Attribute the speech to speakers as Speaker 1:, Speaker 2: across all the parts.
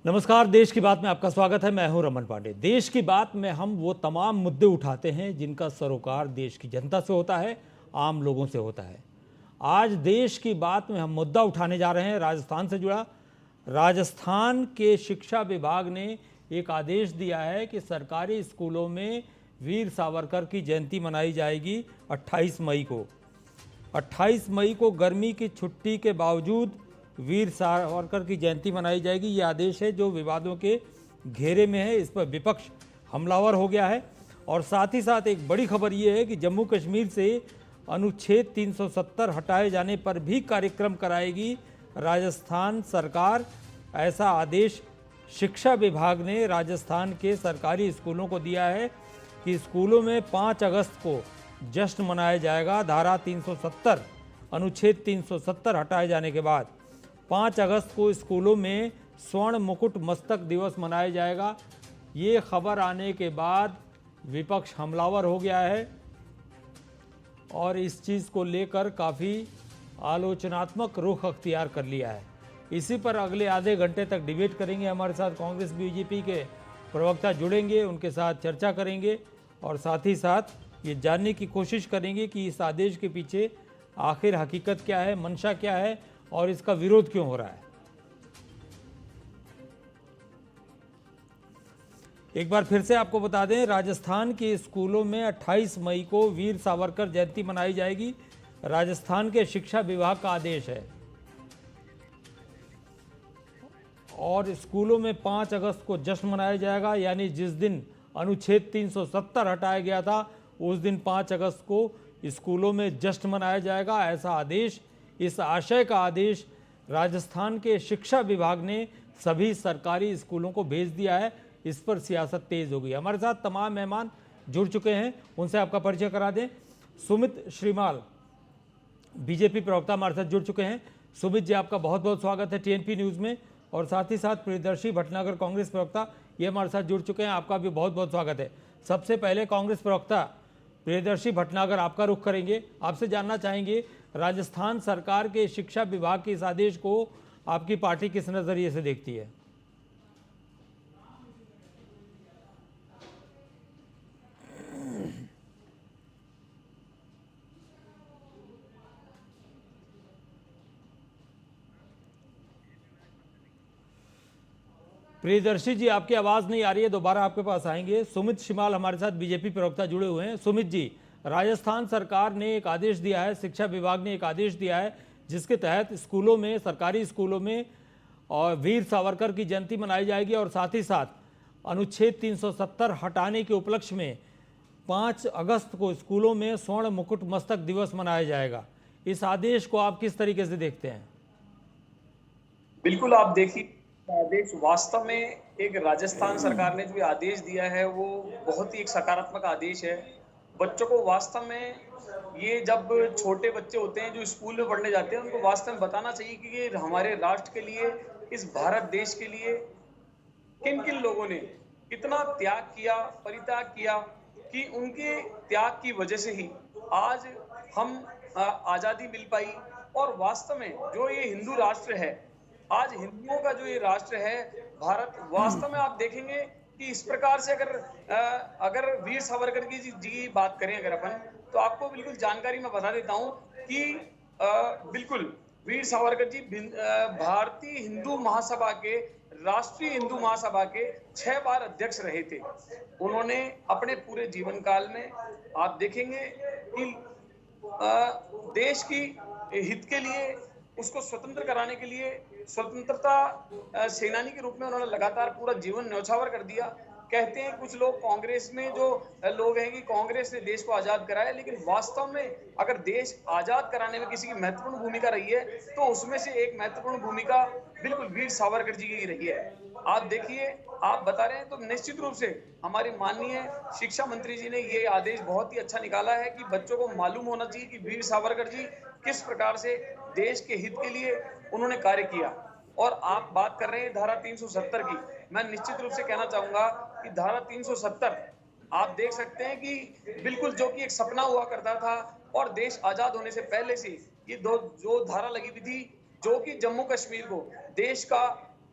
Speaker 1: नमस्कार। देश की बात में आपका स्वागत है। मैं हूं रमन पांडे। देश की बात में हम वो तमाम मुद्दे उठाते हैं जिनका सरोकार देश की जनता से होता है, आम लोगों से होता है। आज देश की बात में हम मुद्दा उठाने जा रहे हैं राजस्थान से जुड़ा। राजस्थान के शिक्षा विभाग ने एक आदेश दिया है कि सरकारी स्कूलों में वीर सावरकर की जयंती मनाई जाएगी 28 मई को। 28 मई को गर्मी की छुट्टी के बावजूद वीर सावरकर की जयंती मनाई जाएगी। ये आदेश है जो विवादों के घेरे में है। इस पर विपक्ष हमलावर हो गया है। और साथ ही साथ एक बड़ी खबर ये है कि जम्मू कश्मीर से अनुच्छेद 370 हटाए जाने पर भी कार्यक्रम कराएगी राजस्थान सरकार। ऐसा आदेश शिक्षा विभाग ने राजस्थान के सरकारी स्कूलों को दिया है कि स्कूलों में 5 अगस्त को जश्न मनाया जाएगा। धारा 370 अनुच्छेद 370 हटाए जाने के बाद 5 अगस्त को स्कूलों में स्वर्ण मुकुट मस्तक दिवस मनाया जाएगा। ये खबर आने के बाद विपक्ष हमलावर हो गया है और इस चीज़ को लेकर काफ़ी आलोचनात्मक रुख अख्तियार कर लिया है। इसी पर अगले आधे घंटे तक डिबेट करेंगे। हमारे साथ कांग्रेस बीजेपी के प्रवक्ता जुड़ेंगे, उनके साथ चर्चा करेंगे और साथ ही साथ ये जानने की कोशिश करेंगे कि इस आदेश के पीछे आखिर हकीकत क्या है, मंशा क्या है और इसका विरोध क्यों हो रहा है। एक बार फिर से आपको बता दें, राजस्थान के स्कूलों में 28 मई को वीर सावरकर जयंती मनाई जाएगी। राजस्थान के शिक्षा विभाग का आदेश है और स्कूलों में 5 अगस्त को जश्न मनाया जाएगा। यानी जिस दिन अनुच्छेद 370 हटाया गया था उस दिन 5 अगस्त को स्कूलों में जश्न मनाया जाएगा। ऐसा आदेश, इस आशय का आदेश राजस्थान के शिक्षा विभाग ने सभी सरकारी स्कूलों को भेज दिया है। इस पर सियासत तेज हो गई। हमारे साथ तमाम मेहमान जुड़ चुके हैं, उनसे आपका परिचय करा दें। सुमित श्रीमाल बीजेपी प्रवक्ता हमारे साथ जुड़ चुके हैं। सुमित जी, आपका बहुत बहुत स्वागत है टीएनपी न्यूज़ में। और साथ ही साथ प्रियदर्शी भटनागर कांग्रेस प्रवक्ता ये हमारे साथ जुड़ चुके हैं, आपका भी बहुत बहुत स्वागत है। सबसे पहले कांग्रेस प्रवक्ता प्रियदर्शी भटनागर आपका रुख करेंगे। आपसे जानना चाहेंगे, राजस्थान सरकार के शिक्षा विभाग के इस आदेश को आपकी पार्टी किस नज़रिए से देखती है? प्रियदर्शी जी, आपकी आवाज़ नहीं आ रही है, दोबारा आपके पास आएंगे। सुमित शिमाल हमारे साथ बीजेपी प्रवक्ता जुड़े हुए हैं। सुमित जी, राजस्थान सरकार ने एक आदेश दिया है, शिक्षा विभाग ने एक आदेश दिया है जिसके तहत स्कूलों में, सरकारी स्कूलों में और वीर सावरकर की जयंती मनाई जाएगी और साथ ही साथ अनुच्छेद 370 हटाने के उपलक्ष्य में 5 अगस्त को स्कूलों में स्वर्ण मुकुट मस्तक दिवस मनाया जाएगा। इस आदेश को आप किस तरीके से देखते हैं?
Speaker 2: बिल्कुल, आप देखिए, आदेश वास्तव में एक राजस्थान सरकार ने जो आदेश दिया है वो बहुत ही एक सकारात्मक आदेश है। बच्चों को वास्तव में, ये जब छोटे बच्चे होते हैं जो स्कूल में पढ़ने जाते हैं, उनको वास्तव में बताना चाहिए कि ये हमारे राष्ट्र के लिए, इस भारत देश के लिए किन किन लोगों ने कितना त्याग किया, परित्याग किया, कि उनके त्याग की वजह से ही आज हम आजादी मिल पाई। और वास्तव में जो ये हिंदू राष्ट्र है, आज हिंदुओं का जो ये राष्ट्र है भारत, वास्तव में आप देखेंगे कि इस प्रकार से अगर वीर सावरकर की बात करें अगर अपन, तो आपको बिल्कुल जानकारी मैं बता देता हूं कि बिल्कुल वीर सावरकर जी भारतीय हिंदू महासभा के, राष्ट्रीय हिंदू महासभा के 6 बार अध्यक्ष रहे थे। उन्होंने अपने पूरे जीवन काल में आप देखेंगे कि देश की हित के लिए, उसको स्वतंत्र कराने के लिए, स्वतंत्रता सेनानी के रूप में उन्होंने लगातार पूरा जीवन न्यौछावर कर दिया। कहते हैं कुछ लोग कांग्रेस में जो लोग हैं कि कांग्रेस ने देश को आजाद कराया, लेकिन वास्तव में अगर देश आजाद कराने में किसी की महत्वपूर्ण भूमिका रही है तो उसमें से एक महत्वपूर्ण भूमिका बिल्कुल वीर सावरकर जी की रही है। आप देखिए, आप बता रहे हैं तो निश्चित रूप से हमारे माननीय शिक्षा मंत्री जी ने ये आदेश बहुत ही अच्छा निकाला है कि बच्चों को मालूम होना चाहिए कि वीर सावरकर जी किस प्रकार से देश के हित के लिए उन्होंने कार्य किया। और आप बात कर रहे हैं धारा 370 की, मैं निश्चित रूप से कहना चाहूंगा कि धारा 370 आप देख सकते हैं कि बिल्कुल जो कि एक सपना हुआ करता था, और देश आजाद होने से पहले से ये जो धारा लगी हुई थी, जो कि जम्मू कश्मीर को देश का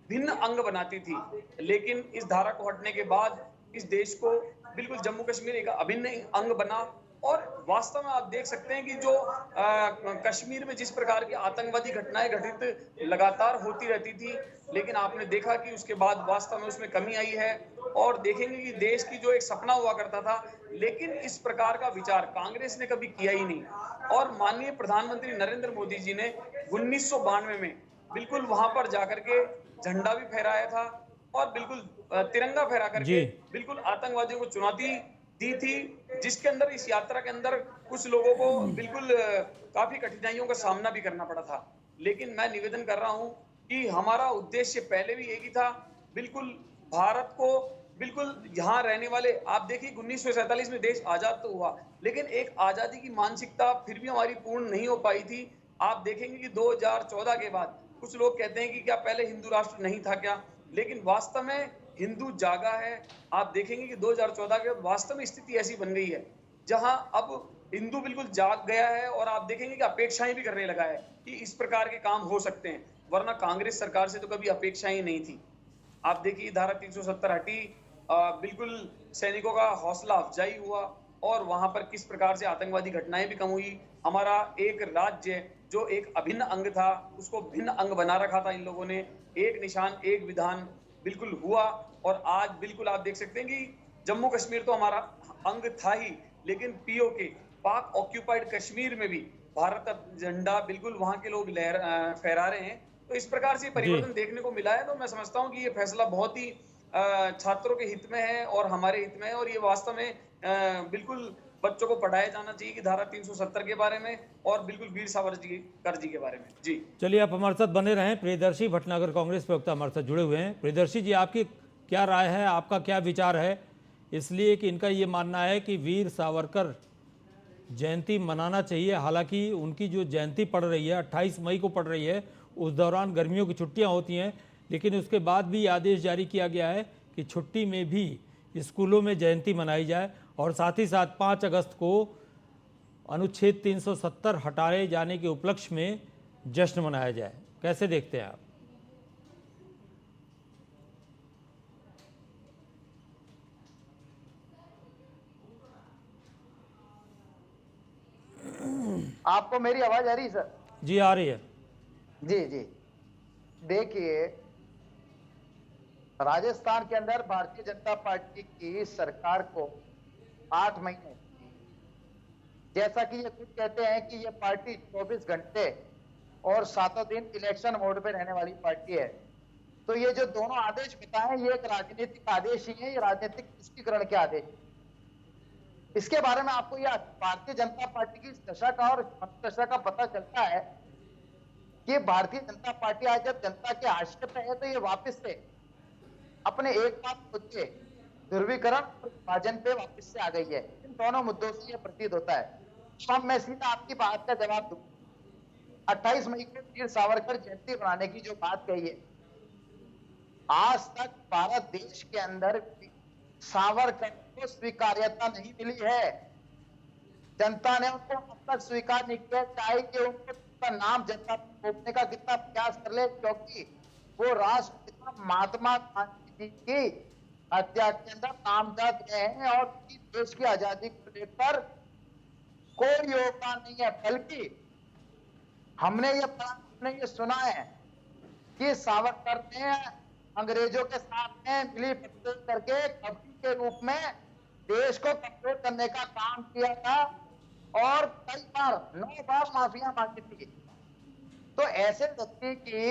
Speaker 2: भिन्न अंग बनाती थी। लेकिन इस धारा को हटने के बाद इस देश को बिल्कुल जम्मू कश्मीर एक अभिन्न अंग बना। और वास्तव में आप देख सकते हैं कि जो कश्मीर में जिस प्रकार की आतंकवादी घटनाएं घटित लगातार होती रहती थी, लेकिन आपने देखा कि उसके बाद वास्तव में उसमें कमी आई है। और देखेंगे कि देश की जो एक सपना हुआ करता था, लेकिन इस प्रकार का विचार कांग्रेस ने कभी किया ही नहीं। और माननीय प्रधानमंत्री नरेंद्र मोदी जी ने 1992 में बिल्कुल वहां पर जाकर के झंडा भी फहराया था और बिल्कुल तिरंगा फहरा
Speaker 1: जी।
Speaker 2: करके बिल्कुल आतंकवादियों को चुनौती दी थी, जिसके अंदर इस यात्रा के अंदर कुछ लोगों को बिल्कुल काफी कठिनाइयों का सामना भी करना पड़ा था। लेकिन मैं निवेदन कर रहा हूं कि हमारा उद्देश्य पहले भी एक ही था, बिल्कुल भारत को बिल्कुल यहाँ रहने वाले, आप देखिए 1947 में देश आजाद तो हुआ, लेकिन एक आजादी की मानसिकता फिर भी हमारी पूर्ण नहीं हो पाई थी। आप देखेंगे कि 2014 के बाद कुछ लोग कहते हैं कि क्या पहले हिंदू राष्ट्र नहीं था क्या, लेकिन वास्तव में हिंदू जागा है। आप देखेंगे कि 2014 के बाद वास्तव में स्थिति ऐसी बन गई है जहां अब हिंदू बिल्कुल जाग गया है और आप देखेंगे कि अपेक्षाएं भी करने लगा है कि इस प्रकार के काम हो सकते हैं, वरना कांग्रेस सरकार से तो कभी अपेक्षाएं नहीं थी। आप देखिए धारा 370 हटी, बिल्कुल सैनिकों का हौसला अफजाई हुआ और वहां पर किस प्रकार से आतंकवादी घटनाएं भी कम हुई। हमारा एक राज्य जो एक अभिन्न अंग था उसको भिन्न अंग बना रखा था इन लोगों ने। एक निशान एक विधान बिल्कुल हुआ। और आज बिल्कुल आप देख सकते हैं कि जम्मू कश्मीर तो हमारा अंग था ही, लेकिन पीओके पाक ऑक्यूपाइड कश्मीर में भी भारत का झंडा बिल्कुल वहां के लोग फहरा रहे हैं। तो इस प्रकार से
Speaker 1: जी।
Speaker 2: परिवर्तन देखने को मिला है। तो मैं समझता हूं कि ये फैसला बहुत ही छात्रों के हित में है और हमारे हित में है। और ये वास्तव में बिल्कुल बच्चों को पढ़ाया जाना चाहिए कि धारा 370 के बारे में और बिल्कुल वीर सावरकर जी के बारे में। जी
Speaker 1: चलिए, आप हमारे साथ बने रहें। प्रियदर्शी भटनागर कांग्रेस प्रवक्ता हमारे साथ जुड़े हुए हैं। प्रियदर्शी जी, आपकी क्या राय है, आपका क्या विचार है? इसलिए कि इनका ये मानना है कि वीर सावरकर जयंती मनाना चाहिए। हालांकि उनकी जो जयंती पड़ रही है 28 मई को पड़ रही है, उस दौरान गर्मियों की छुट्टियां होती हैं, लेकिन उसके बाद भी आदेश जारी किया गया है कि छुट्टी में भी स्कूलों में जयंती मनाई जाए और साथ ही साथ 5 अगस्त को अनुच्छेद 370 हटाए जाने के उपलक्ष्य में जश्न मनाया जाए। कैसे देखते हैं आप?
Speaker 3: आपको मेरी आवाज आ रही है सर?
Speaker 1: जी, आ रही है।
Speaker 3: जी जी। देखिए, राजस्थान के अंदर भारतीय जनता पार्टी की सरकार को 8 महीने, जैसा कि ये खुद कहते हैं कि ये पार्टी 24 घंटे और 7 दिन इलेक्शन मोड पे रहने वाली पार्टी है। तो ये जो दोनों आदेश बताए, ये एक राजनीतिक आदेश ही है, ये राजनीतिक तुष्टीकरण के आदेश। इसके बारे में आपको यह भारतीय जनता पार्टी की दशा का और दशा का पता चलता है कि भारतीय जनता पार्टी आज जब जनता के हाशिए पे है तो ये वापस से अपने एक बात खुद के ध्रुवीकरण और विभाजन पे वापस से आ गई है। इन दोनों मुद्दों से यह प्रतीत होता है। अब मैं सीधा आपकी बात का जवाब दूं। 28 मई को वीर सावरकर जयंती मनाने की जो बात कही है, आज तक भारत देश के अंदर सावरकर को स्वीकार्यता नहीं मिली है। जनता ने उनको अब तक स्वीकार नहीं किया, चाहे कि उनका नाम जनता थोपने का कितना प्रयास कर ले, क्योंकि वो राष्ट्रपिता महात्मा गांधी जी की हत्या के अंदर नामजद रहे हैं और देश की आजादी को लेकर कोई योगदान नहीं है। बल्कि हमने ये सुना है कि सावरकर ने अंग्रेजों के साथ में मिली भगत करके कब्जे के रूप में देश को कमजोर करने का काम किया था और कई बार 9 बार माफिया मांगी थी। तो ऐसे व्यक्ति की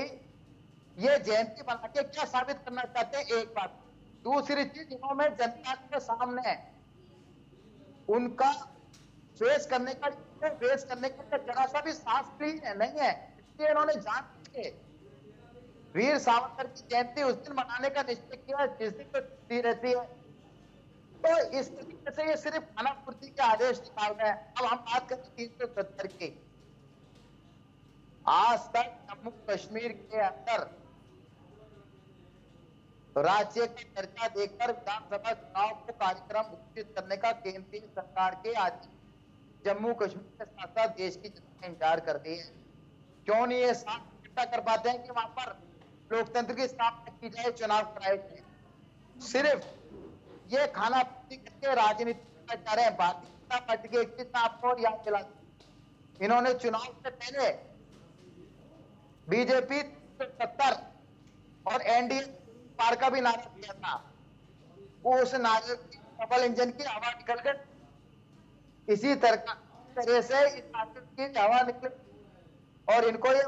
Speaker 3: ये जयंती बना के क्या साबित करना चाहते हैं? एक बात। दूसरी चीज, इन्होंने जनता के सामने उनका फेस करने का जरा सा भी साहस नहीं है। इसलिए इन्होंने जान के वीर सावरकर की जयंती उस दिन मनाने का निश्चय किया जिस दिन तो छुट्टी रहती है। तो इस तरीके से ये सिर्फ खानापूर्ति के आदेश निकाल रहे हैं। अब हम बात करें 370 की। आज तक जम्मू कश्मीर के अंदर राज्य का दर्जा देकर विधानसभा चुनाव को कार्यक्रम घोषित करने का केंद्रीय सरकार के आदेश जम्मू कश्मीर के साथ साथ देश की जनता ने इंतजार कर दी है। क्यों नहीं ये साफ इकट्ठा कर पाते हैं कि वहां पर लोकतंत्र की स्थापना की जाए, चुनाव कराए जाए। सिर्फ ये खाना पूरी करके राजनीति करना चाह रहे हैं। भारतीय जनता पार्टी की एक चीज मैं आपको और याद दिला दूं, इन्होंने चुनाव से पहले बीजेपी 70 और एनडीए पार का भी नारा दिया था। वो उस नारे की डबल इंजन की हवा निकल गई। इसी तरह से इस नारे की हवा निकल और इनको ये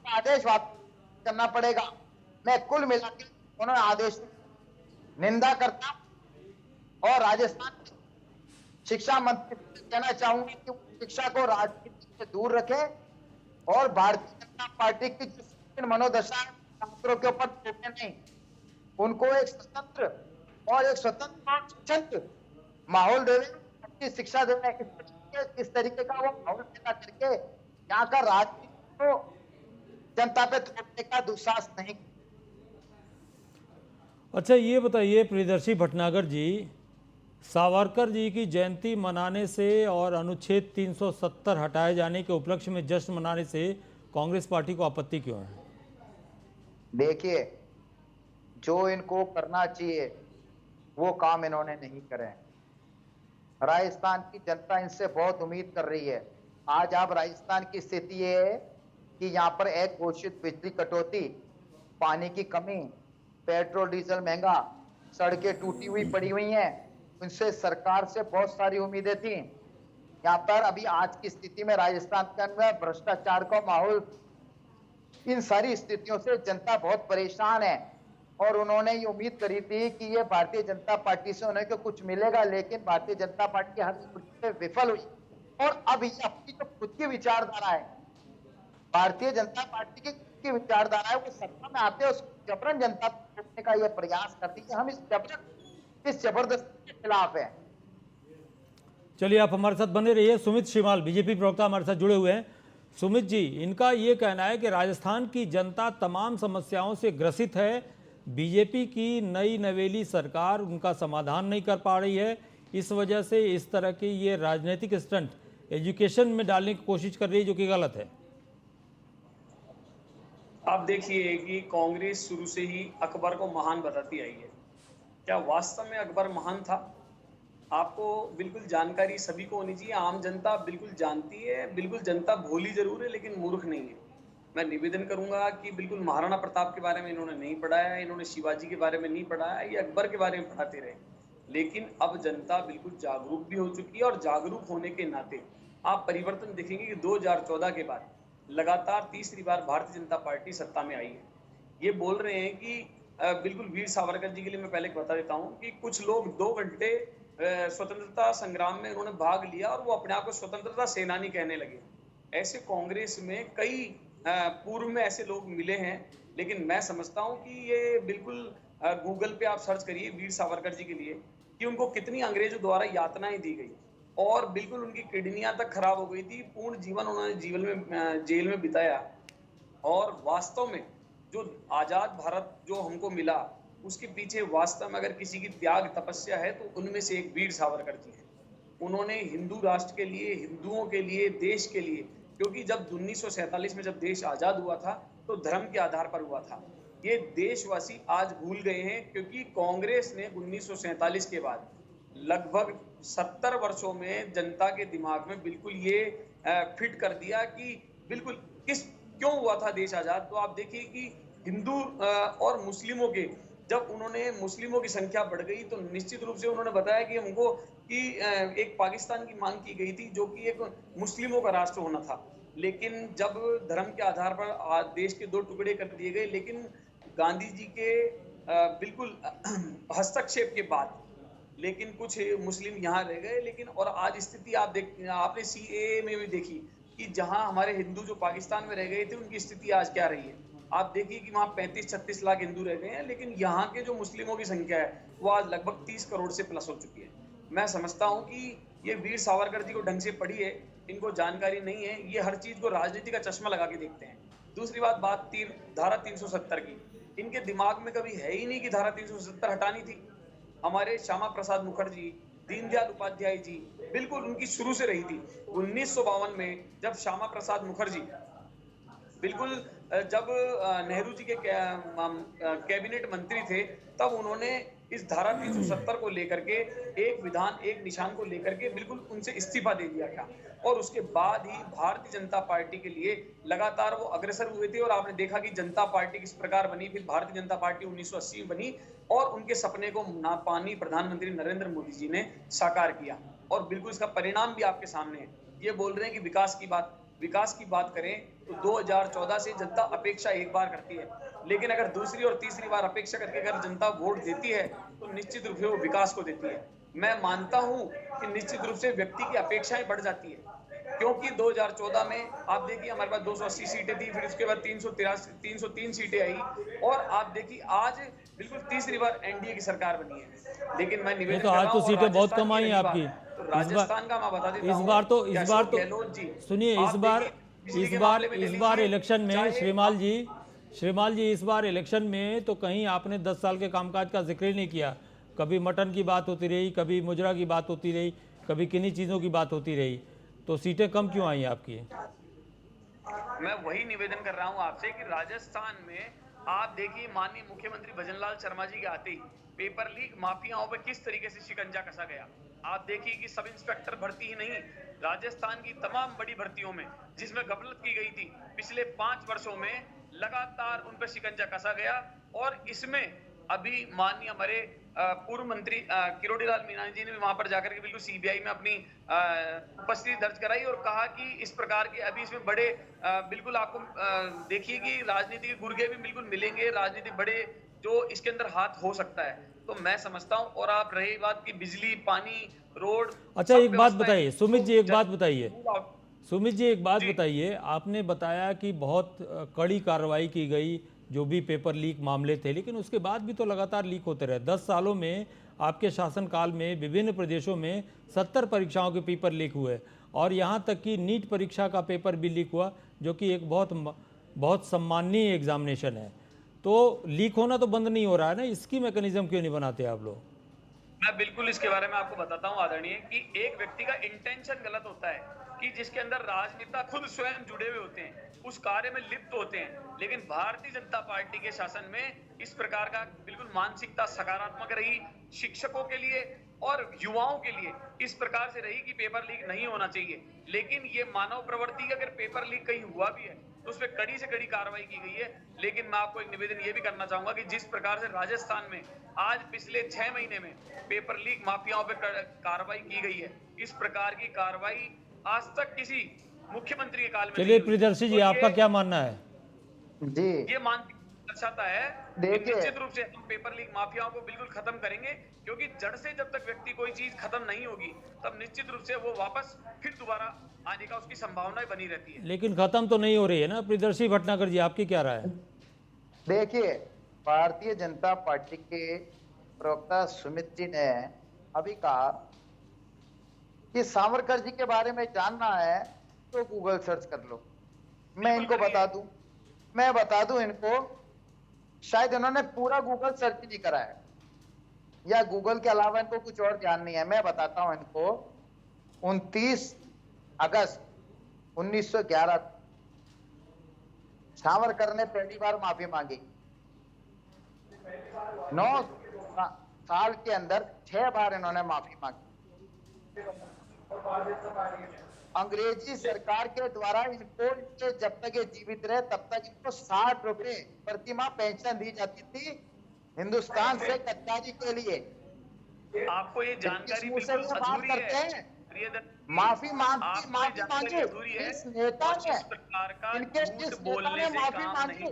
Speaker 3: आदेश वापस करना पड़ेगा। मैं कुल मिलाकर उन्होंने आदेश निंदा करता और राजस्थान के शिक्षा मंत्री से कहना चाहूंगा कि वो शिक्षा को राजनीति से दूर रखे और भारतीय जनता पार्टी की जो संकीर्ण मनोदशा है छात्रों के ऊपर थोपे नहीं, उनको एक स्वतंत्र और स्वच्छंद माहौल देवे, अच्छी शिक्षा देवे। इस तरीके का वो माहौल पैदा करके यहाँ का राजनीति को जनता पे थोपने का दुस्साहस नहीं।
Speaker 1: अच्छा, ये बताइए प्रियदर्शी भटनागर जी, सावरकर जी की जयंती मनाने से और अनुच्छेद 370 हटाए जाने के उपलक्ष्य में जश्न मनाने से कांग्रेस पार्टी को आपत्ति क्यों है?
Speaker 3: देखिए, जो इनको करना चाहिए वो काम इन्होंने नहीं करे। राजस्थान की जनता इनसे बहुत उम्मीद कर रही है। आज आप राजस्थान की स्थिति ये है कि यहाँ पर एक घोषित बिजली कटौती, पानी की कमी, पेट्रोल डीजल महंगा, सड़कें टूटी हुई पड़ी हुई हैं। उनसे सरकार से बहुत सारी उम्मीदें थी। यहाँ पर अभी आज की स्थिति में राजस्थान के अंदर भ्रष्टाचार का माहौल, इन सारी स्थितियों से जनता बहुत परेशान है और उन्होंने ये उम्मीद करी थी कि ये भारतीय जनता पार्टी से उन्हें कुछ मिलेगा, लेकिन भारतीय जनता पार्टी हर स्थिति में विफल हुई। और अब ये अपनी जो खुद की विचारधारा है, भारतीय जनता पार्टी की विचारधारा है, वो सत्ता में आते हैं उसको जबरन जनता को रोकने का ये प्रयास करती है। हम इस जबरदस्ती के खिलाफ है।
Speaker 1: चलिए, आप हमारे साथ बने रहिए। सुमित शिमाल, बीजेपी प्रवक्ता, हमारे साथ जुड़े हुए हैं। सुमित जी, इनका ये कहना है कि राजस्थान की जनता तमाम समस्याओं से ग्रसित है, बीजेपी की नई नवेली सरकार उनका समाधान नहीं कर पा रही है, इस वजह से इस तरह की ये राजनीतिक स्टंट एजुकेशन में डालने की कोशिश कर रही है, जो कि गलत है।
Speaker 2: आप देखिए कि कांग्रेस शुरू से ही अकबर को महान बताती आई है। क्या वास्तव में अकबर महान था? आपको बिल्कुल जानकारी सभी को होनी चाहिए। आम जनता बिल्कुल जानती है, बिल्कुल जनता भोली जरूर है लेकिन मूर्ख नहीं है। मैं निवेदन करूंगा कि बिल्कुल महाराणा प्रताप के बारे में इन्होंने नहीं पढ़ाया, इन्होंने शिवाजी के बारे में नहीं पढ़ाया, ये अकबर के बारे में पढ़ाते रहे। लेकिन अब जनता बिल्कुल जागरूक भी हो चुकी है और जागरूक होने के नाते आप परिवर्तन देखेंगे कि 2014 के बाद लगातार तीसरी बार भारतीय जनता पार्टी सत्ता में आई है। ये बोल रहे हैं कि बिल्कुल वीर सावरकर जी के लिए मैं पहले बता देता हूं कि कुछ लोग 2 घंटे स्वतंत्रता संग्राम में उन्होंने भाग लिया और वो अपने आप को स्वतंत्रता सेनानी कहने लगे। ऐसे कांग्रेस में कई पूर्व में ऐसे लोग मिले हैं, लेकिन मैं समझता हूं कि ये बिल्कुल गूगल पे आप सर्च करिए वीर सावरकर जी के लिए कि उनको कितनी अंग्रेजों द्वारा यातनाएं दी गई और बिल्कुल उनकी किडनियां तक खराब हो गई थी। पूर्ण जीवन उन्होंने जेल में बिताया और वास्तव में जो आजाद भारत जो हमको मिला उसके पीछे वास्तव में अगर किसी की त्याग तपस्या है तो उनमें से एक वीर सावरकर जी है। उन्होंने हिंदू राष्ट्र के लिए, हिंदुओं के लिए, देश के लिए, क्योंकि जब 1947 में जब देश आजाद हुआ था तो धर्म के आधार पर हुआ था। ये देशवासी आज भूल गए हैं क्योंकि कांग्रेस ने 1947 के बाद लगभग 70 वर्षों में जनता के दिमाग में बिल्कुल ये फिट कर दिया कि बिल्कुल क्यों हुआ था देश आजाद। तो आप देखिए कि हिंदू और मुस्लिमों के, जब उन्होंने मुस्लिमों की संख्या बढ़ गई तो निश्चित रूप से उन्होंने बताया कि हमको कि एक पाकिस्तान की मांग की गई थी जो कि एक मुस्लिमों का राष्ट्र होना था। लेकिन जब धर्म के आधार पर देश के 2 टुकड़े कर दिए गए, लेकिन गांधी जी के बिल्कुल हस्तक्षेप के बाद लेकिन कुछ मुस्लिम यहाँ रह गए। लेकिन और आज स्थिति आपने सीएए में भी देखी कि जहां हमारे हिंदू जो पाकिस्तान में रह गए थे उनकी स्थिति आज क्या रही है। आप देखिए कि वहां 35-36 लाख हिंदू रह गए हैं, लेकिन यहाँ के जो मुस्लिमों की संख्या है वो आज लगभग 30 करोड़ से प्लस हो चुकी है। मैं समझता हूँ कि ये वीर सावरकर जी को ढंग से पढ़ी है, इनको जानकारी नहीं है, ये हर चीज को राजनीति का चश्मा लगा के देखते हैं। दूसरी बात धारा 370 की, इनके दिमाग में कभी है ही नहीं कि धारा 370 हटानी थी। हमारे श्यामा प्रसाद मुखर्जी, दीनदयाल उपाध्याय जी, बिल्कुल उनकी शुरू से रही थी। 1952 में जब श्यामा प्रसाद मुखर्जी बिल्कुल जब नेहरू जी के कैबिनेट मंत्री थे, तब उन्होंने इस धारा 370 को लेकर के एक विधान, एक निशान को लेकर के बिल्कुल उनसे इस्तीफा दे दिया था। और उसके बाद ही भारतीय जनता पार्टी के लिए लगातार वो अग्रसर हुए थे और आपने देखा कि जनता पार्टी किस प्रकार बनी, फिर भारतीय जनता पार्टी 1980 में बनी और उनके सपने को नापानी प्रधानमंत्री नरेंद्र मोदी जी ने साकार किया। और बिल्कुल इसका परिणाम भी आपके सामने है। ये बोल रहे हैं कि विकास की बात करें तो 2014 से जनता अपेक्षा एक बार करती है, लेकिन अगर दूसरी और तीसरी बार अपेक्षा करके अगर जनता वोट देती है तो निश्चित रूप से वो विकास को देती है। मैं मानता हूं कि निश्चित रूप से व्यक्ति की अपेक्षाएं बढ़ जाती है, क्योंकि 2014 में आप देखिए हमारे पास 280 सीटें थी, फिर उसके बाद 303 सीटें आई और आप देखिए आज बिल्कुल तीसरी बार एनडीए की सरकार बनी है। लेकिन मैं निवेदन
Speaker 1: तो आज तो सीटें बहुत कम आई
Speaker 2: राजस्थान
Speaker 1: आपकी।
Speaker 2: तो राजस्थान का मैं बता देता हूं,
Speaker 1: इस बार तो
Speaker 2: गहलोत जी
Speaker 1: सुनिए,
Speaker 2: आप देखिए, बिजली के मामले में ले
Speaker 1: इस बार
Speaker 2: लीजिए,
Speaker 1: इलेक्शन में
Speaker 2: चाहे
Speaker 1: श्रीमाल जी इस बार इलेक्शन में तो कहीं आपने 10 साल के कामकाज का जिक्र ही नहीं किया। कभी मटन की बात होती रही, कभी मुजरा की बात होती रही, कभी किन्हीं चीज़ों की बात होती रही, तो सीटें कम क्यों आई आपकी?
Speaker 2: मैं वही निवेदन कर रहा हूं आपसे कि राजस्थान में आप देखिए माननीय मुख्यमंत्री भजनलाल शर्मा जी के आते ही पेपर लीक माफियाओं पर किस तरीके से शिकंजा कसा गया। आप देखिए कि सब इंस्पेक्टर भर्ती ही नहीं, राजस्थान की तमाम बड़ी भर्तियों में जिसमें गफलत की गई थी पिछले 5 वर्षों में लगातार उन पर शिकंजा कसा गया। और इसमें अभी माननीय हमारे पूर्व मंत्री किरोड़ीलाल मीना जी ने भी वहां पर जाकर के बिल्कुल सीबीआई में अपनी उपस्थिति दर्ज कराई और कहा कि इस प्रकार के अभी इसमें बड़े बिल्कुल आपको देखिए कि राजनीति के गुर्गे भी बिल्कुल मिलेंगे, राजनीति बड़े जो इसके अंदर हाथ हो सकता है। तो मैं समझता हूं। और आप रही बात की बिजली, पानी, रोड,
Speaker 1: अच्छा
Speaker 2: सब
Speaker 1: एक बात
Speaker 2: व्यवस्थाएं
Speaker 1: बताइए सुमित जी, एक बात बताइए
Speaker 2: जी।
Speaker 1: आपने बताया कि बहुत कड़ी कार्रवाई की गई जो भी पेपर लीक मामले थे, लेकिन उसके बाद भी तो लगातार लीक होते रहे। 10 सालों में आपके शासनकाल में विभिन्न प्रदेशों में 70 परीक्षाओं के पेपर लीक हुए और यहाँ तक कि नीट परीक्षा का पेपर भी लीक हुआ, जो कि एक बहुत सम्माननीय एग्जामिनेशन है। तो लीक होना तो बंद नहीं हो रहा है ना, इसकी मैकेनिज्म क्यों नहीं बनाते आप लोग?
Speaker 2: मैं बिल्कुल इसके बारे में आपको बताता हूं आदरणीय कि एक व्यक्ति का इंटेंशन गलत होता है कि जिसके अंदर राजनेता खुद स्वयं जुड़े हुए होते हैं, उस कार्य में लिप्त होते हैं। लेकिन भारतीय जनता पार्टी के शासन में इस प्रकार का बिल्कुल मानसिकता सकारात्मक रही, शिक्षकों के लिए और युवाओं के लिए इस प्रकार से रही कि पेपर लीक नहीं होना चाहिए। लेकिन ये मानव प्रवृत्ति, अगर पेपर लीक कहीं हुआ भी है तो उस पर कड़ी से कड़ी कार्रवाई की गई है। लेकिन मैं आपको एक निवेदन ये भी करना चाहूंगा कि जिस प्रकार से राजस्थान में आज पिछले 6 महीने में पेपर लीक माफियाओं पर कार्रवाई की गई है, इस प्रकार की कार्रवाई आज तक किसी मुख्यमंत्री के काल में
Speaker 1: चलिए प्रियदर्शी जी, आपका क्या मानना है?
Speaker 3: जी
Speaker 2: ये मानसिक दर्शाता है कि
Speaker 3: देखिए,
Speaker 2: निश्चित रूप से हम पेपर लीक माफियाओं को बिल्कुल खत्म करेंगे, क्योंकि जड़ से जब तक व्यक्ति कोई चीज खत्म नहीं होगी तब निश्चित रूप से वो वापस फिर दोबारा आने का उसकी संभावना बनी रहती है।
Speaker 1: लेकिन खत्म तो नहीं हो रही है ना। प्रियदर्शी भटनागर जी, आपकी क्या राय है?
Speaker 3: देखिए, भारतीय जनता पार्टी के प्रवक्ता सुमित जी ने अभी कहा कि सावरकर जी के बारे में जानना है तो गूगल सर्च कर लो। मैं इनको बता दूं इनको, शायद इन्होंने पूरा गूगल सर्च नहीं करा है या गूगल के अलावा इनको कुछ और ध्यान नहीं है। मैं बताता हूं इनको, 29 अगस्त 1911 सावरकर ने पहली बार माफी मांगी। 9 साल के अंदर 6 बार इन्होंने माफी मांगी। अंग्रेजी सरकार के द्वारा इनको जब तक ये जीवित रहे तब तक इनको 60 रुपए प्रति माह पेंशन दी जाती थी हिंदुस्तान से गद्दारी के लिए।
Speaker 2: आपको ये जानकारी
Speaker 3: किस मुंह से
Speaker 2: बिल्कुल
Speaker 3: ये बात
Speaker 2: अधूरी
Speaker 3: करते
Speaker 2: है।
Speaker 3: हैं? माफी मांगी इस नेता ने, इनके जिस नेता ने माफी मांगी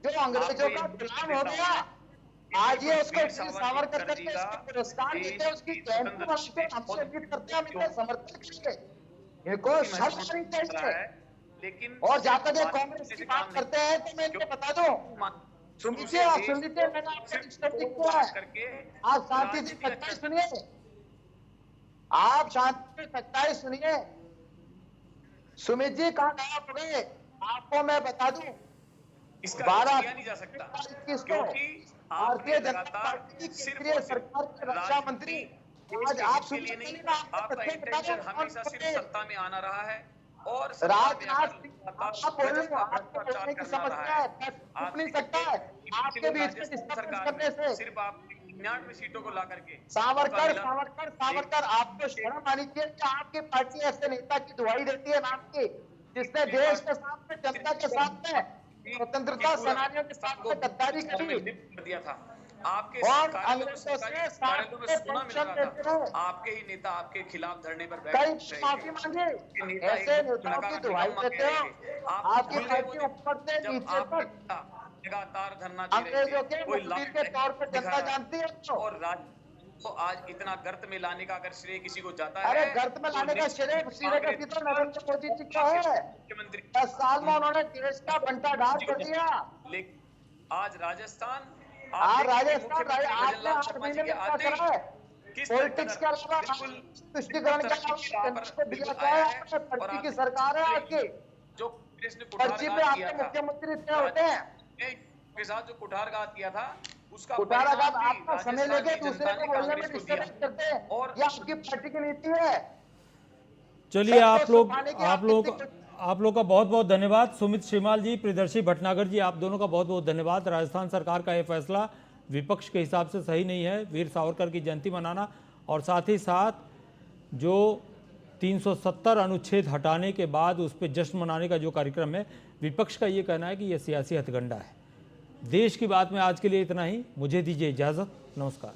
Speaker 3: जो अंग्रेजों का गुलाम हो गया, आज ये उसको वीर सावरकर करके इसको पुरस्कार देते हैं, उसकी जयंती मनाते हैं, हमसे उम्मीद करते हैं हम इनके समर्थन करेंगे। इनको शर्म आनी चाहिए।
Speaker 2: लेकिन
Speaker 3: और जाकर ये कांग्रेस की बात करते हैं तो मैं इनको बता दूं, सुनिए मैंने आपको डिस्टर्ब किया है। आप शांति से सच्चाई सुनिए, आप शांति से सच्चाई सुनिए। सुमित जी कहाँ गायब हो गए? आपको मैं बता दूं,
Speaker 2: इसका
Speaker 3: 12
Speaker 2: किया नहीं जा सकता,
Speaker 3: क्योंकि भारतीय जनता पार्टी की केंद्रीय सरकार के रक्षा मंत्री आज आप
Speaker 2: के लिए नहीं, आपका इंटेंशन हमेशा सिर्फ सत्ता में आना रहा है और
Speaker 3: राजनाथ सिंह आप बोल रहे हो, आपको बोलने की समस्या है, टूट नहीं सकता है आपके बीच में डिस्टर्बेंस करने से।
Speaker 2: सिर्फ आप 99 सीटों को ला करके
Speaker 3: सावरकर आपको शर्म आनी चाहिए कि आपकी पार्टी ऐसे नेता की दुहाई देती है नाम की, जिसने देश के साथ में, जनता के साथ में, स्वतंत्रता सेनानियों के साथ में गद्दारी करी
Speaker 2: कर दिया था। आपके
Speaker 3: और
Speaker 2: कार्यालयों
Speaker 3: अंग्रेजों से
Speaker 2: कार्यालयों में सुना मिल
Speaker 3: पेंशन
Speaker 2: रहा
Speaker 3: देते
Speaker 2: था,
Speaker 3: रहे,
Speaker 2: आपके ही नेता आपके खिलाफ धरने पर
Speaker 3: कई
Speaker 2: बैठे
Speaker 3: माफी मांगी। ऐसे नेताओं की दुहाई देते हो, आपकी पार्टी ऊपर से नीचे तक
Speaker 2: लगातार धरना दे रहे
Speaker 3: अंग्रेजों
Speaker 2: थे,
Speaker 3: के
Speaker 2: कोई
Speaker 3: मुखबिर के तौर पर जनता जानती है तो।
Speaker 2: और राज्य को आज इतना गर्त में लाने का अगर श्रेय किसी को जाता है,
Speaker 3: अरे गर्त में लाने का श्रेय तो नरेंद्र मोदी जी का है।
Speaker 2: मुख्यमंत्री
Speaker 3: 10 साल में उन्होंने देश का बंटाढार कर दिया।
Speaker 2: लेकिन आज राजस्थान
Speaker 3: आज राजस्थान आपने 8 महीने में क्या करा है? पॉलिटिक्स के अलावा तुष्टिकरण के अलावा जनता को दिया क्या है? पर्ची की सरकार है आपकी,
Speaker 2: जो
Speaker 3: पर्ची पे आपके मुख्यमंत्री इतने होते हैं
Speaker 2: के साथ जो कुठारघात किया था, उसका
Speaker 3: कुठाराघात आपका समय लेके दूसरे को बोलने में डिस्टर्ब करते हैं, और ये आपकी पार्टी की नीति है।
Speaker 1: चलिए आप लोग का बहुत बहुत धन्यवाद। सुमित श्रीमाल जी, प्रियदर्शी भटनागर जी, आप दोनों का बहुत बहुत धन्यवाद। राजस्थान सरकार का यह फैसला विपक्ष के हिसाब से सही नहीं है, वीर सावरकर की जयंती मनाना, और साथ ही साथ जो 370 अनुच्छेद हटाने के बाद उस पर जश्न मनाने का जो कार्यक्रम है, विपक्ष का ये कहना है कि यह सियासी हथकंडा है। देश की बात में आज के लिए इतना ही, मुझे दीजिए इजाज़त, नमस्कार।